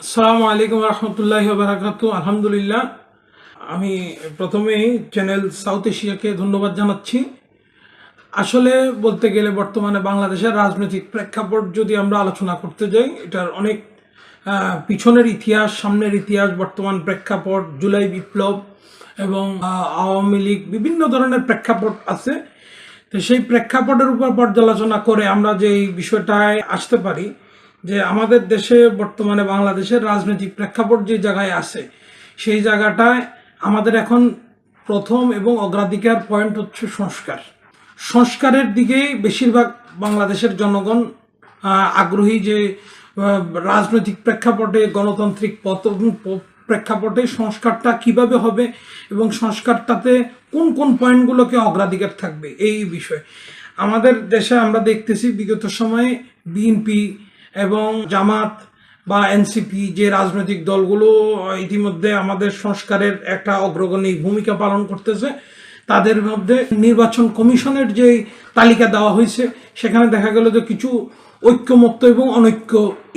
আসসালামু আলাইকুম রহমতুল্লাহি ওয়া বারাকাতুহু। আলহামদুলিল্লাহ, আমি প্রথমেই চ্যানেল সাউথ এশিয়াকে ধন্যবাদ জানাচ্ছি। আসলে বলতে গেলে বর্তমানে বাংলাদেশের রাজনৈতিক প্রেক্ষাপট যদি আমরা আলোচনা করতে যাই, এটার অনেক পিছনের ইতিহাস, সামনের ইতিহাস, বর্তমান প্রেক্ষাপট, জুলাই বিপ্লব এবং আওয়ামী লীগ, বিভিন্ন ধরনের প্রেক্ষাপট আছে। তো সেই প্রেক্ষাপটের উপর পর্যালোচনা করে আমরা যে এই বিষয়টায় আসতে পারি যে আমাদের দেশে বর্তমানে বাংলাদেশের রাজনৈতিক প্রেক্ষাপট যে জায়গায় আছে, সেই জায়গাটায় আমাদের এখন প্রথম এবং অগ্রাধিকার পয়েন্ট হচ্ছে সংস্কারের দিকেই বেশিরভাগ বাংলাদেশের জনগণ আগ্রহী। যে রাজনৈতিক প্রেক্ষাপটে, গণতান্ত্রিক প্রেক্ষাপটে সংস্কারটা কিভাবে হবে এবং সংস্কারটাতে কোন কোন পয়েন্টগুলোকে অগ্রাধিকার থাকবে, এই বিষয় আমাদের দেশে আমরা দেখতেছি বিগত সময়ে বিএনপি এবং জামাত বা এনসিপি যে রাজনৈতিক দলগুলো ইতিমধ্যে আমাদের সংস্কারের একটা অগ্রগণী ভূমিকা পালন করতেছে, তাদের মধ্যে নির্বাচন কমিশনের যে তালিকা দেওয়া হয়েছে, সেখানে দেখা গেল যে কিছু ঐক্যমত্য এবং অনৈক্য,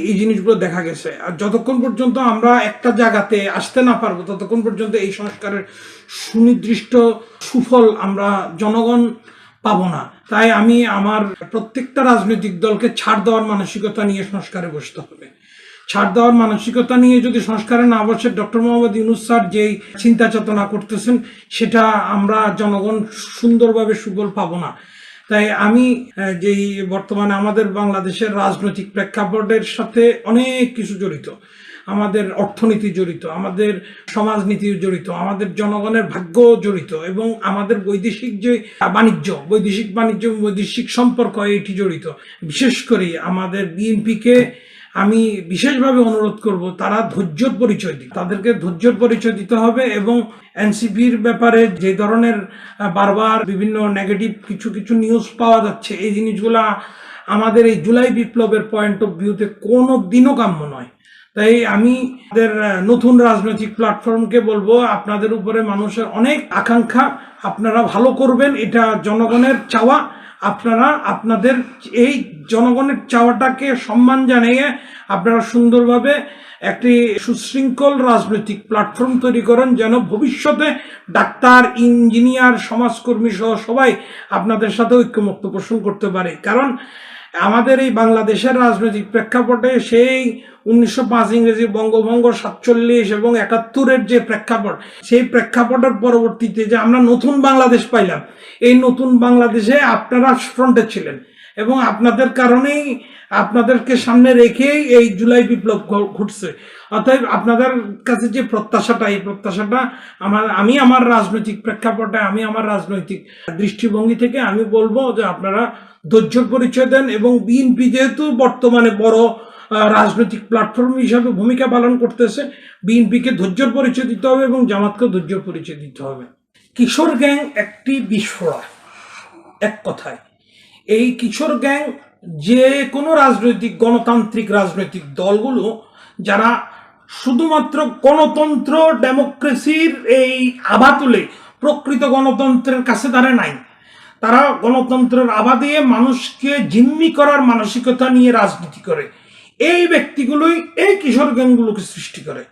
এই জিনিসগুলো দেখা গেছে। আর যতক্ষণ পর্যন্ত আমরা একটা জায়গাতে আসতে না পারবো, ততক্ষণ পর্যন্ত এই সংস্কারের সুনির্দিষ্ট সুফল আমরা জনগণ পাবো না। তাই আমি আমার প্রত্যেকটা রাজনৈতিক দলকে ছাড় দেওয়ার মানসিকতা নিয়ে সংস্কারে বসতে হবে। ছাড় দেওয়ার মানসিকতা নিয়ে যদি সংস্কারে না বসে ডক্টর মোহাম্মদ ইউনূস স্যার যেই চিন্তা চেতনা করতেছেন, সেটা আমরা জনগণ সুন্দরভাবে সুফল পাবো না। তাই আমি যেই বর্তমানে আমাদের বাংলাদেশের রাজনৈতিক প্রেক্ষাপটের সাথে অনেক কিছু জড়িত, আমাদের অর্থনীতি জড়িত, আমাদের সমাজনীতি জড়িত, আমাদের জনগণের ভাগ্য জড়িত এবং আমাদের বৈদেশিক যে বৈদেশিক সম্পর্ক এটি জড়িত। বিশেষ করে আমাদের বিএনপিকে আমি বিশেষভাবে অনুরোধ করব, তারা ধৈর্যর পরিচয় দিক, তাদেরকে ধৈর্যর পরিচয় দিতে হবে। এবং এনসিপির ব্যাপারে যে ধরনের বারবার বিভিন্ন নেগেটিভ কিছু নিউজ পাওয়া যাচ্ছে, এই জিনিসগুলা আমাদের এই জুলাই বিপ্লবের পয়েন্ট অফ ভিউতে কোনো দিনও কাম্য নয়। তাই আমি আমাদের নতুন রাজনৈতিক প্ল্যাটফর্মকে বলবো, আপনাদের উপরে মানুষের অনেক আকাঙ্ক্ষা, আপনারা ভালো করবেন, এটা জনগণের চাওয়া। আপনারা আপনাদের এই জনগণের চাওয়াটাকে সম্মান জানিয়ে আপনারা সুন্দরভাবে একটি সুশৃঙ্খল রাজনৈতিক প্ল্যাটফর্ম তৈরি করেন, যেন ভবিষ্যতে ডাক্তার, ইঞ্জিনিয়ার, সমাজকর্মী সহ সবাই আপনাদের সাথে ঐক্যমত্য পোষণ করতে পারে। কারণ আমাদের এই বাংলাদেশের রাজনৈতিক প্রেক্ষাপটে সেই 1905 ইংরেজি বঙ্গভঙ্গ, 47 এবং 71-এর যে প্রেক্ষাপট, সেই প্রেক্ষাপটের পরবর্তীতে যে আমরা নতুন বাংলাদেশ পাইলাম, এই নতুন বাংলাদেশে আপনারা ফ্রন্টে ছিলেন এবং আপনাদের কারণেই, আপনাদেরকে সামনে রেখেই এই জুলাই বিপ্লব ঘটছে। অতএব আপনাদের কাছে যে প্রত্যাশাটা, এই প্রত্যাশাটা আমি আমার রাজনৈতিক প্রেক্ষাপটে, আমি আমার রাজনৈতিক দৃষ্টিভঙ্গি থেকে আমি বলবো যে আপনারা ধৈর্যের পরিচয় দেন। এবং বিএনপি যেহেতু বর্তমানে বড় রাজনৈতিক প্ল্যাটফর্ম হিসাবে ভূমিকা পালন করতেছে, বিএনপিকে ধৈর্যের পরিচয় দিতে হবে এবং জামাতকে ধৈর্যের পরিচয় দিতে হবে। কিশোর গ্যাং একটি বিস্ফোরা, এক কথায় এই কিশোর গ্যাং যে কোনো রাজনৈতিক, গণতান্ত্রিক রাজনৈতিক দলগুলো যারা শুধুমাত্র গণতন্ত্র, ডেমোক্রেসির এই আভা তুলে প্রকৃত গণতন্ত্রের কাছে দাঁড়ায় নাই, তারা গণতন্ত্রের আভা দিয়ে মানুষকে জিম্মি করার মানসিকতা নিয়ে রাজনীতি করে, এই ব্যক্তিগুলোই এই কিশোর গ্যাংগুলোকে সৃষ্টি করে।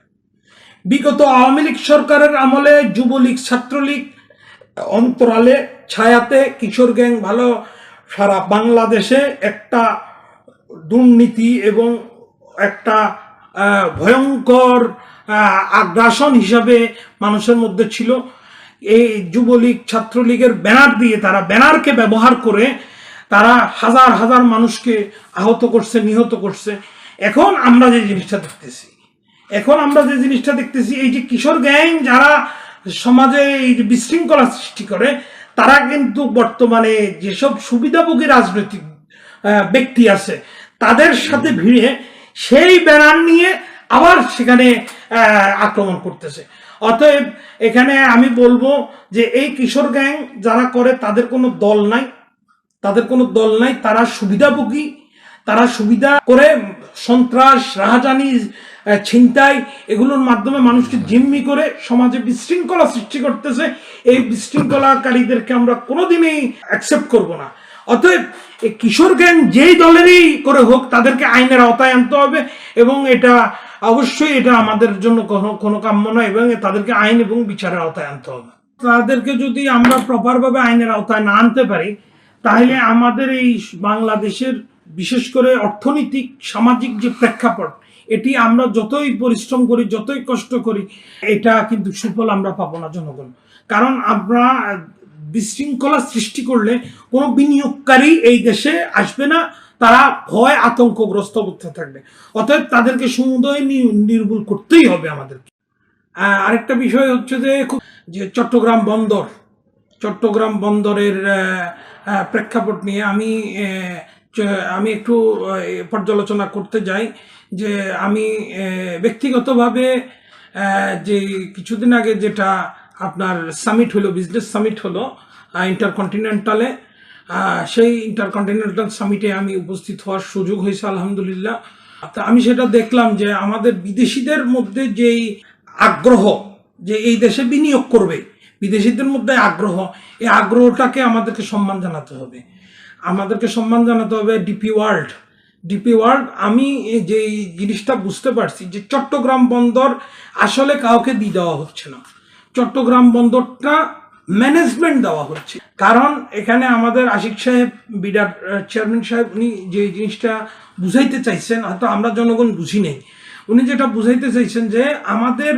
বিগত আওয়ামী লীগ সরকারের আমলে যুবলীগ, ছাত্রলীগ অন্তরালে ছায়াতে কিশোর গ্যাং ভালো সারা বাংলাদেশে একটা দুর্নীতি এবং একটা ভয়ঙ্কর আগ্রাসন হিসাবে মানুষের মধ্যে ছিল। এই যুবলীগ, ছাত্রলীগের ব্যানার দিয়ে, তারা ব্যানারকে ব্যবহার করে তারা হাজার হাজার মানুষকে আহত করছে, নিহত করছে। এখন আমরা যে জিনিসটা দেখতেছি, এই যে কিশোর গ্যাং যারা সমাজে এই যে বিশৃঙ্খলা সৃষ্টি করে, তারা কিন্তু বর্তমানে যেসব সুবিধাভোগী রাজনৈতিক ব্যক্তি আছে, তাদের সাথে ভিড়ে সেই ব্যানার নিয়ে আবার সেখানে আক্রমণ করতেছে। অতএব এখানে আমি বলবো যে এই কিশোর গ্যাং যারা করে, তাদের কোনো দল নাই, তারা সুবিধাভোগী, তারা সুবিধা করে সন্ত্রাস, রাহাজানি, ছিনতাই, এগুলোর মাধ্যমে মানুষকে জিম্মি করে সমাজে বিশৃঙ্খলা সৃষ্টি করতেছে। এই বিশৃঙ্খলাকারীদেরকে আমরা কোনোদিনই অ্যাকসেপ্ট করব না। অতএব এই কিশোর গ্যাং যেই দলেরই করে হোক, তাদেরকে আইনের আওতায় আনতে হবে এবং এটা অবশ্যই এটা আমাদের জন্য কোনো কাম্য নয় এবং তাদেরকে আইন এবং বিচারের আওতায় আনতে হবে। তাদেরকে যদি আমরা প্রপারভাবে আইনের আওতায় না আনতে পারি, তাহলে আমাদের এই বাংলাদেশের বিশেষ করে অর্থনৈতিক সামাজিক যে প্রেক্ষাপট, এটি আমরা যতই পরিশ্রম করি, যতই কষ্ট করি, এটা কিন্তু সুফল আমরা পাবো না জনগণ। কারণ আমরা বিশৃঙ্খলা সৃষ্টি করলে কোনো বিনিয়োগকারী এই দেশে আসবে না, তারা ভয় আতঙ্কগ্রস্ত অবস্থা থাকবে। অতএব তাদেরকে সমুদয় নির্মূল করতেই হবে আমাদেরকে। আরেকটা বিষয় হচ্ছে যে চট্টগ্রাম বন্দরের প্রেক্ষাপট নিয়ে আমি একটু পর্যালোচনা করতে যাই। যে আমি ব্যক্তিগতভাবে যে কিছুদিন আগে যেটা আপনার সামিট হলো, বিজনেস সামিট হলো ইন্টারকন্টিনেন্টালে, সেই ইন্টারকন্টিনেন্টাল সামিটে আমি উপস্থিত হওয়ার সুযোগ হয়েছে আলহামদুলিল্লাহ। তা আমি সেটা দেখলাম যে আমাদের বিদেশিদের মধ্যে যেই আগ্রহ যে এই দেশে বিনিয়োগ করবে, বিদেশিদের মধ্যে আগ্রহ, এই আগ্রহটাকে আমাদেরকে সম্মান জানাতে হবে। ডিপি ওয়ার্ল্ড আমি যে জিনিসটা বুঝতে পারছি যে চট্টগ্রাম বন্দর আসলে কাউকে দিয়ে দেওয়া হচ্ছে না, চট্টগ্রাম বন্দরটা ম্যানেজমেন্ট দেওয়া হচ্ছে। কারণ এখানে আমাদের আশিক সাহেব, বিডার চেয়ারম্যান সাহেব, উনি যে জিনিসটা বুঝাইতে চাইছেন, হয়তো আমরা জনগণ বুঝি নেই। উনি যেটা বুঝাইতে চাইছেন যে আমাদের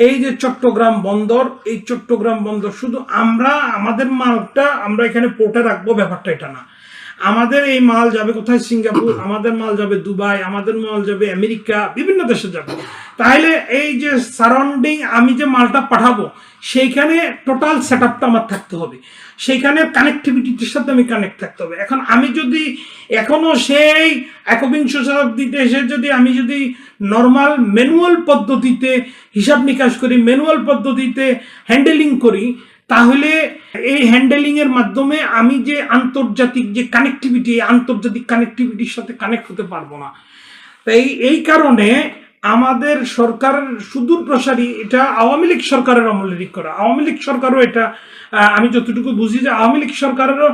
এই যে চট্টগ্রাম বন্দর, এই চট্টগ্রাম বন্দর শুধু আমাদের মালটা আমরা এখানে পোর্টে রাখবো, ব্যাপারটা এটা না। আমাদের এই মাল যাবে কোথায়? সিঙ্গাপুর, আমাদের মাল যাবে দুবাই, আমাদের মাল যাবে আমেরিকা, বিভিন্ন দেশে যাবে। তাহলে এই যে সারাউন্ডিং আমি যে মালটা পাঠাবো, সেইখানে টোটাল সেট আপটা আমার থাকতে হবে, সেইখানে কানেক্টিভিটির সাথে আমি কানেক্ট থাকতে হবে। এখন আমি যদি এখনো সেই একবিংশ শতাব্দীতে এসে আমি যদি নর্মাল ম্যানুয়াল পদ্ধতিতে হিসাব নিকাশ করি, ম্যানুয়াল পদ্ধতিতে হ্যান্ডেলিং করি, তাহলে এই হ্যান্ডেলিং এর মাধ্যমে আমি যে আন্তর্জাতিক যে কানেক্টিভিটি, আন্তর্জাতিক কানেক্টিভিটির সাথে কানেক্ট হতে পারবো না। তাই এই কারণে আমাদের সরকারের সুদূর প্রসারী, এটা আওয়ামী লীগ সরকারের আমলেরই করা। আওয়ামী লীগ সরকারও এটা, আমি যতটুকু বুঝি যে আওয়ামী লীগ সরকারেরও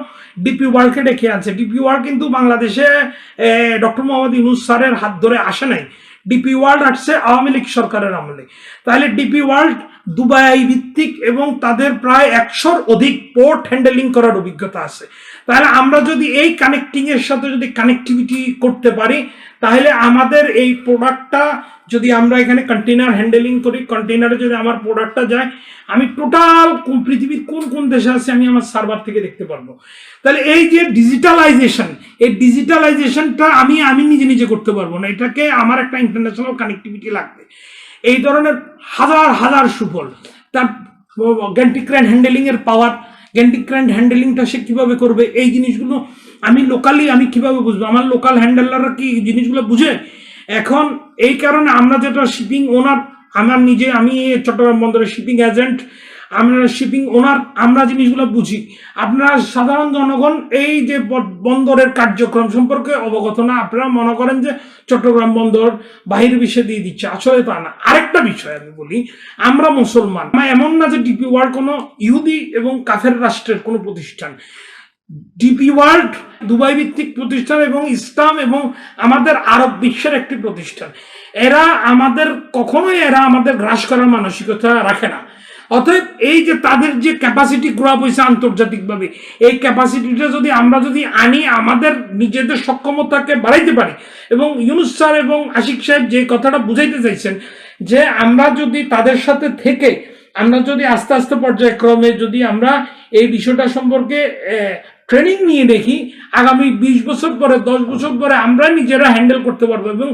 ডিপি ওয়ার্ল্ডকে ডেকে আনছে। ডিপি ওয়ার্ল্ড কিন্তু বাংলাদেশে ডক্টর মোহাম্মদ ইউনূস স্যারের হাত ধরে আসে নাই, ডিপি ওয়ার্ল্ড আসছে আওয়ামী লীগ সরকারের আমলে। তাহলে ডিপি ওয়ার্ল্ড দুবাই ভিত্তিক এবং তাদের প্রায় 100-র অধিক পোর্ট হ্যান্ডেলিং করার অভিজ্ঞতা আছে। তাহলে আমরা যদি এই কানেক্টিং এর সাথে যদি কানেক্টিভিটি করতে পারি, তাহলে আমাদের এই প্রোডাক্টটা যদি আমরা এখানে কন্টেইনার হ্যান্ডেলিং করি, কন্টেইনারে যদি আমার প্রোডাক্টটা যায়, আমি টোটাল পৃথিবীর কোন কোন দেশে আছে আমি আমার সার্ভার থেকে দেখতে পারবো। তাহলে এই যে ডিজিটালাইজেশন, এই ডিজিটালাইজেশনটা আমি নিজে নিজে করতে পারবো না, এটাকে আমার একটা ইন্টারন্যাশনাল কানেক্টিভিটি লাগবে। এই ধরনের হাজার হাজার সুফল। তার গ্যান্টিক ক্রেন হ্যান্ডেলিং এর পাওয়ার, গ্যান্টিক ক্রেন হ্যান্ডেলিংটা সে কিভাবে করবে, এই জিনিসগুলো আমি কিভাবে বুঝবো? আমার লোকাল হ্যান্ডেলাররা কি জিনিসগুলো বুঝে? এখন এই কারণে আমরা যেটা শিপিং ওনার, আমি চট্টগ্রাম বন্দরের শিপিং এজেন্ট, আমরা শিপিং ওনার, আমরা জিনিসগুলো বুঝি। আপনারা সাধারণ জনগণ এই যে বন্দরের কার্যক্রম সম্পর্কে অবগত না, আপনারা মনে করেন যে চট্টগ্রাম বন্দর বাহির বিষয়ে দিয়ে দিচ্ছে, আসলে তা না। আরেকটা বিষয় আমি বলি, আমরা মুসলমান, এমন না যে ডিপি ওয়ার্ল্ড কোনো ইহুদি এবং কাফের রাষ্ট্রের কোনো প্রতিষ্ঠান। ডিপি ওয়ার্ল্ড দুবাই ভিত্তিক প্রতিষ্ঠান এবং ইসলাম এবং আমাদের আরব বিশ্বের একটি প্রতিষ্ঠান। এরা আমাদের গ্রাস করার মানসিকতা রাখে না। অতএব এই যে তাদের যে ক্যাপাসিটি গ্রো আপ হয়েছে আন্তর্জাতিকভাবে, এই ক্যাপাসিটিটা যদি আমরা আনি, আমাদের নিজেদের সক্ষমতাকে বাড়াইতে পারি। এবং ইউনূস স্যার এবং আশিক সাহেব যে কথাটা বুঝাইতে চাইছেন, যে আমরা যদি তাদের সাথে থেকে আমরা যদি আস্তে আস্তে পর্যায়ক্রমে যদি আমরা এই বিষয়টা সম্পর্কে ট্রেনিং নিয়ে দেখি, আগামী 20 বছর পরে, 10 বছর পরে আমরা নিজেরা হ্যান্ডেল করতে পারবো এবং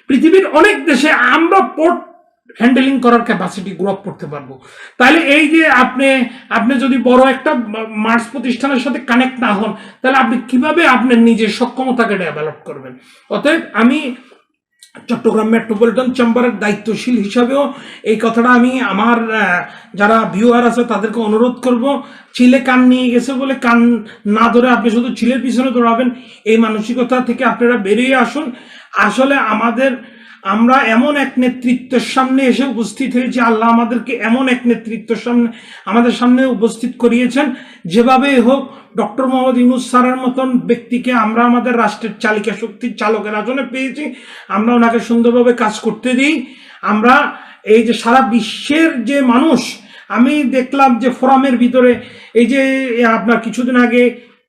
পৃথিবীর অনেক দেশে আমরা পোর্ট হ্যান্ডেলিং করার ক্যাপাসিটি গ্রো আপ করতে পারবো। তাহলে এই যে আপনি যদি বড় একটা মার্স প্রতিষ্ঠানের সাথে কানেক্ট না হন, তাহলে আপনি কিভাবে আপনার নিজের সক্ষমতাকে ডেভেলপ করবেন? অতএব আমি চট্টগ্রাম মেট্রোপলিটন চেম্বারের দায়িত্বশীল হিসাবেও এই কথাটা আমি আমার যারা ভিউয়ার আছে তাদেরকে অনুরোধ করব, চিলে কান নিয়ে গেছে বলে কান না ধরে আপনি শুধু চিলের পিছনে দৌড়াবেন, এই মানসিকতা থেকে আপনারা বেরিয়ে আসুন। আসলে আমরা এমন এক নেতৃত্বের সামনে এসে উপস্থিত হয়েছি, আল্লাহ আমাদেরকে এমন এক নেতৃত্বের সামনে আমাদের সামনে উপস্থিত করিয়েছেন, যেভাবে হোক ডক্টর মোহাম্মদ ইউনূস স্যারের মতন ব্যক্তিকে আমরা আমাদের রাষ্ট্রের চালিকা শক্তির চালকের আসনে পেয়েছি। আমরা ওনাকে সুন্দরভাবে কাজ করতে দিই। আমরা এই যে সারা বিশ্বের যে মানুষ, আমি দেখলাম যে ফোরামের ভিতরে এই যে আপনার কিছুদিন আগে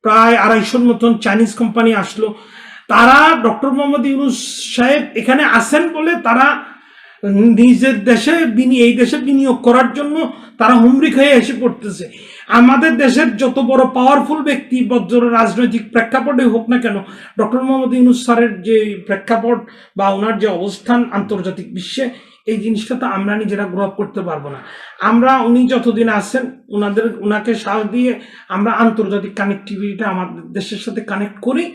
প্রায় 250 মতন চাইনিজ কোম্পানি আসলো, তারা ডক্টর মোহাম্মদ ইউনূস সাহেব এখানে আসেন বলে তারা নিজের দেশে এই দেশে বিনিয়োগ করার জন্য তারা হুমড়ি খেয়ে এসে পড়তেছে। আমাদের দেশের যত বড় পাওয়ারফুল ব্যক্তি বজ্র রাজনৈতিক প্রেক্ষাপটে হোক না কেন, ডক্টর মোহাম্মদ ইউনূস স্যারের যে প্রেক্ষাপট বা ওনার যে অবস্থান আন্তর্জাতিক বিশ্বে, এই জিনিসটা তো আমরা নিজেরা গ্রো আপ করতে পারবো না। উনি যতদিন আসেন ওনাকে সাহস দিয়ে আমরা আন্তর্জাতিক কানেক্টিভিটিটা আমাদের দেশের সাথে কানেক্ট করি।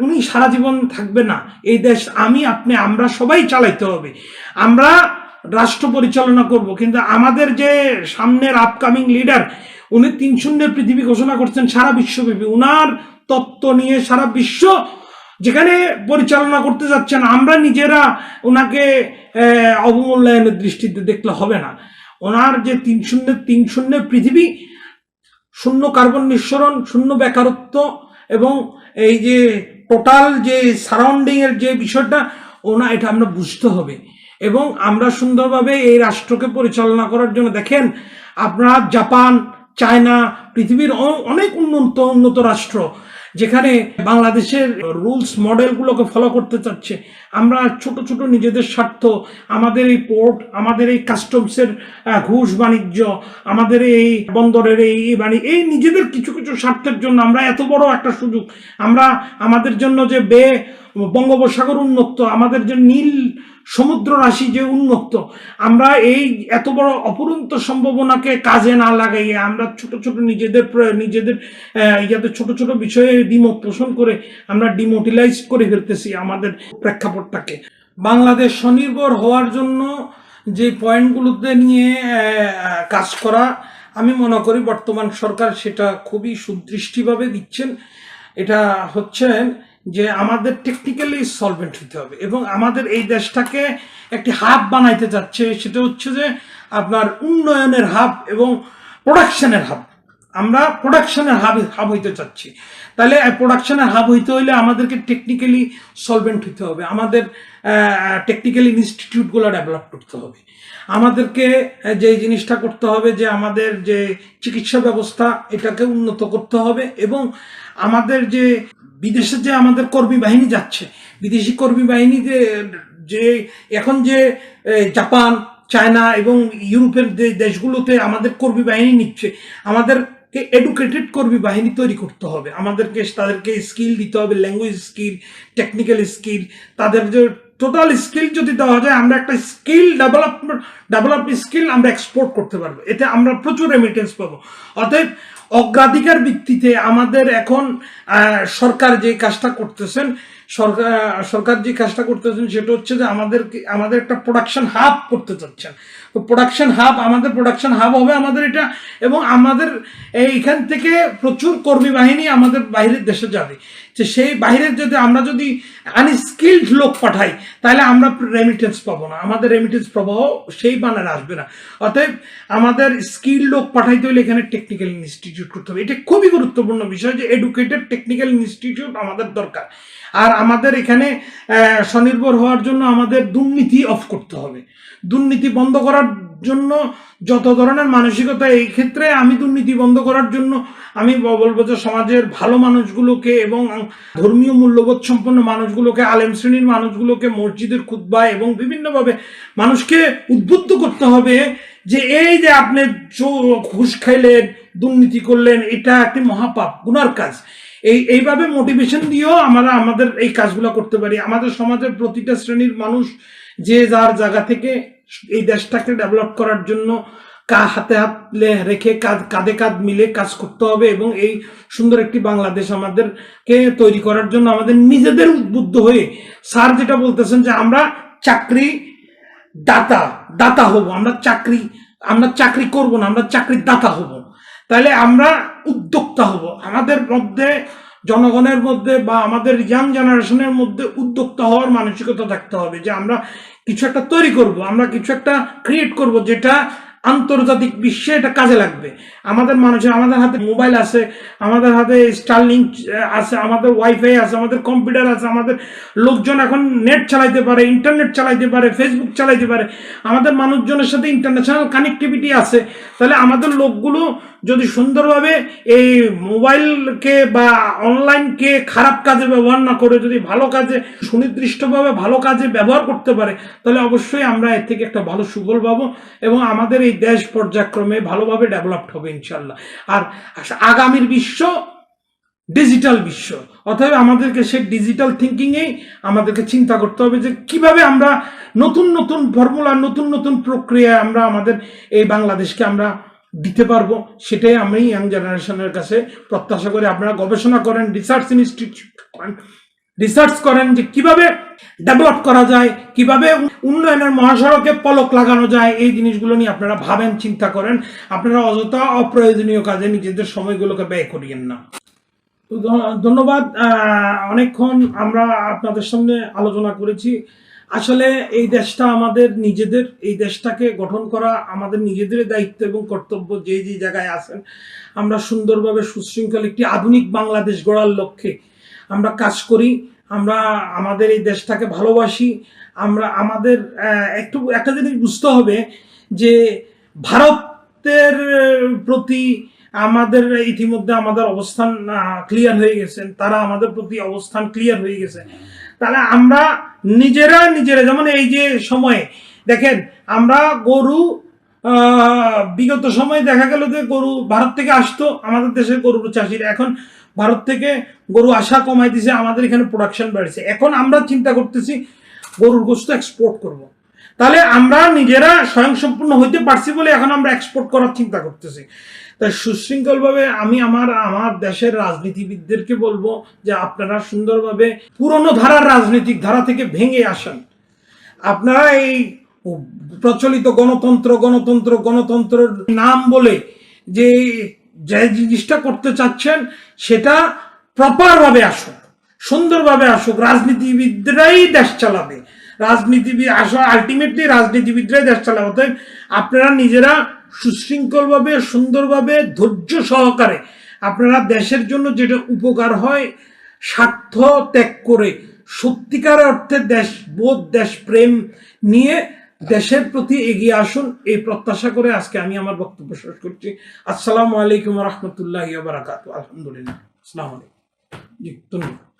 উনি সারা জীবন থাকবে না, এই দেশ আমি আপনি আমরা সবাই চালাইতে হবে। আমরা রাষ্ট্র পরিচালনা করব, কিন্তু আমাদের যে সামনের আপকামিং লিডার, উনি 3-0 পৃথিবী ঘোষণা করছেন সারা বিশ্বব্যাপী। উনার তত্ত্ব নিয়ে সারা বিশ্ব যেখানে পরিচালনা করতে যাচ্ছেন, আমরা নিজেরা ওনাকে অবমূল্যায়নের দৃষ্টিতে দেখলে হবে না। ওনার যে 3-0 পৃথিবী, 0 কার্বন নিঃসরণ, 0 বেকারত্ব এবং এই যে টোটাল যে সারাউন্ডিং এর যে বিষয়টা, এটা আমরা বুঝতে হবে এবং আমরা সুন্দরভাবে এই রাষ্ট্রকে পরিচালনা করার জন্য, দেখেন আপনারা জাপান, চায়না, পৃথিবীর অনেক উন্নত রাষ্ট্র যেখানে বাংলাদেশের রুলস মডেলগুলোকে ফলো করতে চাচ্ছে। আমরা ছোট ছোট নিজেদের স্বার্থ, আমাদের এই পোর্ট, আমাদের এই কাস্টমসের ঘুষ বাণিজ্য, আমাদের এই বন্দরের এই এই নিজেদের কিছু কিছু স্বার্থের জন্য আমরা এত বড় একটা সুযোগ, আমাদের জন্য যে বঙ্গোপসাগর উন্মুক্ত, আমাদের যে নীল সমুদ্র রাশি যে উন্মুক্ত, আমরা এই এত বড় অপরন্ত সম্ভাবনাকে কাজে না লাগাইয়ে আমরা ছোট ছোট নিজেদের ইয়াতে ছোট ছোট বিষয়ে দ্বিমত পোষণ করে আমরা ডিমোটিলাইজ করে ফেলতেছি আমাদের প্রেক্ষাপটটাকে। বাংলাদেশ স্বনির্ভর হওয়ার জন্য যে পয়েন্টগুলোতে নিয়ে কাজ করা, আমি মনে করি বর্তমান সরকার সেটা খুবই সুদৃষ্টিভাবে দিচ্ছেন। এটা হচ্ছে যে আমাদের টেকনিক্যালি সলভেন্ট হতে হবে এবং আমাদের এই দেশটাকে একটি হাব বানাইতে যাচ্ছে। সেটা হচ্ছে যে আপনার উন্নয়নের হাব এবং প্রোডাকশনের হাব। আমরা প্রোডাকশনের হাব হইতে চাচ্ছি। তাহলে প্রোডাকশনের হাব হইতে হইলে আমাদেরকে টেকনিক্যালি সলভেন্ট হইতে হবে, আমাদের টেকনিক্যাল ইনস্টিটিউটগুলো ডেভেলপ করতে হবে, আমাদেরকে যে জিনিসটা করতে হবে যে আমাদের যে চিকিৎসা ব্যবস্থা এটাকে উন্নত করতে হবে এবং আমাদের যে বিদেশে যে আমাদের কর্মী বাহিনী যাচ্ছে, বিদেশি কর্মী বাহিনী যে এখন যে জাপান, চায়না এবং ইউরোপের যে দেশগুলোতে আমাদের কর্মী বাহিনী নিচ্ছে, আমাদেরকে এডুকেটেড কর্মী বাহিনী তৈরি করতে হবে। তাদেরকে স্কিল দিতে হবে, ল্যাঙ্গুয়েজ স্কিল, টেকনিক্যাল স্কিল, তাদের যে টোটাল স্কিল যদি দেওয়া যায়, আমরা একটা স্কিল ডেভেলপ স্কিল আমরা এক্সপোর্ট করতে পারবো। এতে আমরা প্রচুর রেমিটেন্স পাবো। অতএব অগ্রাধিকার ভিত্তিতে আমাদের এখন সরকার যে কাজটা করতেছেন সেটা হচ্ছে যে আমাদের একটা প্রোডাকশন হাব করতে চাচ্ছেন। তো আমাদের প্রোডাকশন হাব হবে আমাদের এটা, এবং আমাদের এইখান থেকে প্রচুর কর্মী বাহিনী আমাদের বাইরের দেশে যাবে। যে সেই বাইরের আমরা যদি আনস্কিল্ড লোক পাঠাই, তাহলে আমরা রেমিটেন্স পাবো না, আমাদের রেমিটেন্স প্রবাহ সেই বানার আসবে না। অতএব আমাদের স্কিল লোক পাঠাইতে হলে এখানে টেকনিক্যাল ইনস্টিটিউট করতে হবে। এটা খুবই গুরুত্বপূর্ণ বিষয় যে এডুকেটেড টেকনিক্যাল ইনস্টিটিউট আমাদের দরকার। আর আমাদের এখানে স্বনির্ভর হওয়ার জন্য আমাদের দুর্নীতি অফ করতে হবে। দুর্নীতি বন্ধ করার জন্য যত ধরনের মানসিকতা, এই ক্ষেত্রে আমি দুর্নীতি বন্ধ করার জন্য আমি বলবো যে সমাজের ভালো মানুষগুলোকে এবং ধর্মীয় মূল্যবোধ সম্পন্ন মানুষগুলোকে, আলেম শ্রেণীর মানুষগুলোকে মসজিদের খুতবা এবং বিভিন্নভাবে মানুষকে উদ্বুদ্ধ করতে হবে যে এই যে আপনি ঘুষ খাইলেন, দুর্নীতি করলেন, এটা একটি মহাপাপ, গুনার কাজ। এইভাবে মোটিভেশন দিয়েও আমরা আমাদের এই কাজগুলো করতে পারি। আমাদের সমাজের প্রতিটা শ্রেণীর মানুষ যে যার জায়গা থেকে এই দেশটাকে ডেভেলপ করার জন্য হাতে হাত রেখে কাঁধে কাঁধ মিলে কাজ করতে হবে এবং এই সুন্দর একটি বাংলাদেশ আমাদেরকে তৈরি করার জন্য আমাদের নিজেদের উদ্বুদ্ধ হয়ে, স্যার যেটা বলতেছেন যে আমরা চাকরি দাতা হব, আমরা চাকরি করব না, আমরা চাকরির দাতা হব, তাহলে আমরা উদ্যোক্তা হব। আমাদের মধ্যে জনগণের মধ্যে বা আমাদের ইয়াং জেনারেশনের মধ্যে উদ্যোক্তা হওয়ার মানসিকতা থাকতে হবে যে আমরা কিছু একটা তৈরি করব, আমরা কিছু একটা ক্রিয়েট করব যেটা আন্তর্জাতিক বিশ্বে এটা কাজে লাগবে। আমাদের মানুষের, আমাদের হাতে মোবাইল আছে, আমাদের হাতে স্টারলিংক আছে, আমাদের ওয়াইফাই আছে, আমাদের কম্পিউটার আছে, আমাদের লোকজন এখন নেট চালাইতে পারে, ইন্টারনেট চালাইতে পারে, ফেসবুক চালাইতে পারে, আমাদের মানুষজনের সাথে ইন্টারন্যাশনাল কানেক্টিভিটি আছে। তাহলে আমাদের লোকগুলো যদি সুন্দরভাবে এই মোবাইলকে বা অনলাইনকে খারাপ কাজে ব্যবহার না করে যদি ভালো কাজে, সুনির্দিষ্টভাবে ভালো কাজে ব্যবহার করতে পারে, তাহলে অবশ্যই আমরা এর থেকে একটা ভালো সুফল পাবো এবং আমাদের এই দেশ পর্যায়ক্রমে ভালোভাবে ডেভেলপড হবে ইনশাল্লাহ। আর আগামীর বিশ্ব ডিজিটাল বিশ্ব, অতএব আমাদেরকে সেই ডিজিটাল থিঙ্কিংয়েই আমাদেরকে চিন্তা করতে হবে যে কিভাবে আমরা নতুন নতুন ফর্মুলা, নতুন নতুন প্রক্রিয়ায় আমরা আমাদের এই বাংলাদেশকে আমরা দিতে পারবো। সেটাই আমি ইয়াং জেনারেশনের কাছে প্রত্যাশা করি। আপনারা গবেষণা করেন, রিসার্চ ইনস্টিটিউট করেন, রিসার্চ করেন যে কিভাবে ডেভেলপ করা যায়, কিভাবে উন্নয়নের মহাসড়কে পলক লাগানো যায়, এই জিনিসগুলো নিয়ে আপনারা ভাবেন, চিন্তা করেন। আপনারা অযথা অপ্রয়োজনীয় কাজে নিজেদের সময়গুলোকে ব্যয় করিয়েন না। তো ধন্যবাদ। অনেকক্ষণ আমরা আপনাদের সামনে আলোচনা করেছি। আসলে এই দেশটা আমাদের নিজেদের, এই দেশটাকে গঠন করা আমাদের নিজেদের দায়িত্ব এবং কর্তব্য। যে যে জায়গায় আছেন আমরা সুন্দরভাবে সুশৃঙ্খল একটি আধুনিক বাংলাদেশ গড়ার লক্ষ্যে আমরা কাজ করি। আমরা আমাদের এই দেশটাকে ভালোবাসি। আমরা আমাদের একটা জিনিস বুঝতে হবে যে ভারতের প্রতি আমাদের ইতিমধ্যে আমাদের অবস্থান ক্লিয়ার হয়ে গেছে, তারা আমাদের প্রতি অবস্থান ক্লিয়ার হয়ে গেছে। তাহলে আমরা নিজেরা যেমন এই যে সময়ে দেখেন আমরা গরু বিগত সময়ে দেখা গেল যে গরু ভারত থেকে আসতো, আমাদের দেশের গরুর চাষিরা এখন ভারত থেকে গরু আসা কমাই দিছে, আমাদের এখানে প্রোডাকশন বাড়ছে। এখন আমরা চিন্তা করতেছি গরুর গোশত এক্সপোর্ট করব। তাহলে আমরা নিজেরা স্বয়ংসম্পূর্ণ হইতে পারছি বলে এখন আমরা এক্সপোর্ট করার চিন্তা করতেছি। তাই সুশৃঙ্খলভাবে আমি আমার দেশের রাজনীতিবিদদেরকে বলবো যে আপনারা সুন্দরভাবে পুরনো ধারার রাজনৈতিক ধারা থেকে ভেঙে আসেন। আপনারা এই প্রচলিত গণতন্ত্রের নাম বলে যে জিনিসটা করতে চাচ্ছেন সেটা প্রপারভাবে আসুক, সুন্দরভাবে আসুক। রাজনীতিবিদরাই দেশ চালাবে, আলটিমেটলি রাজনীতিবিদরাই দেশ চালাবে। অতএব আপনারা নিজেরা সুশৃঙ্খলভাবে, সুন্দরভাবে, ধৈর্য সহকারে আপনারা দেশের জন্য যেটা উপকার হয় স্বার্থ ত্যাগ করে সত্যিকার অর্থে দেশবোধ, দেশপ্রেম নিয়ে দেশের প্রতি এগিয়ে আসুন, এই প্রত্যাশা করে আজকে আমি আমার বক্তব্য শেষ করছি। আসসালামু আলাইকুম ওয়া রাহমাতুল্লাহি ওয়া বারাকাতুহু। আলহামদুলিল্লাহ। আসসালামু আলাইকুম। জি, ধন্যবাদ।